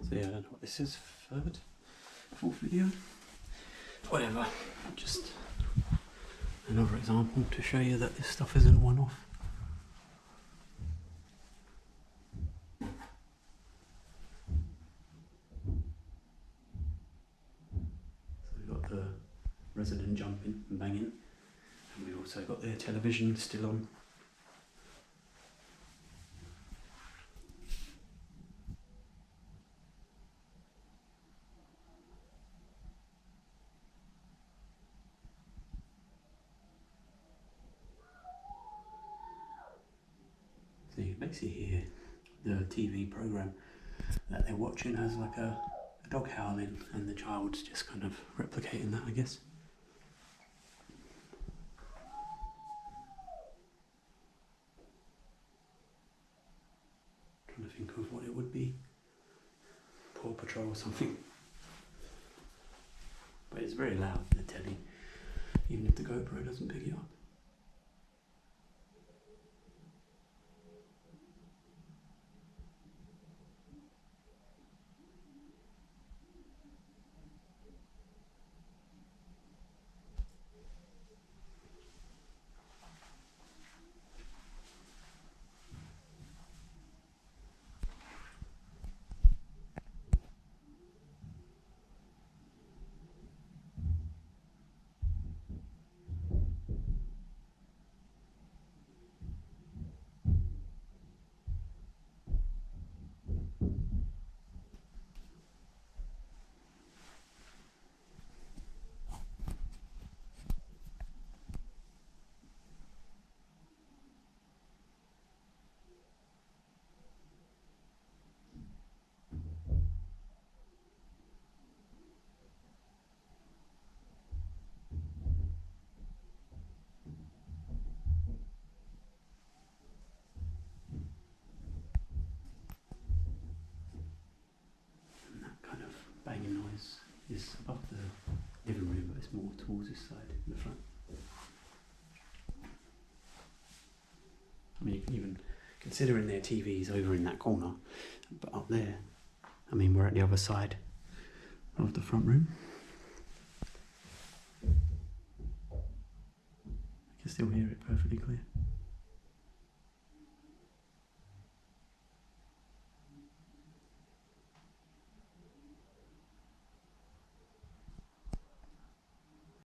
So yeah, I don't know what this is, fourth video. Whatever, just another example to show you that this stuff isn't one-off. So we've got the resident jumping and banging, and we've also got the television still on. So you can basically hear the TV program that they're watching has like a dog howling, and the child's just kind of replicating that, I guess. Trying to think of what it would be. Paw Patrol or something. But it's very loud, the telly, even if the GoPro doesn't pick it up. Banging noise is above the living room, but it's more towards this side in the front. I mean, you can even, considering their TV's over in that corner, but up there, I mean, we're at the other side of the front room. I can still hear it perfectly clear.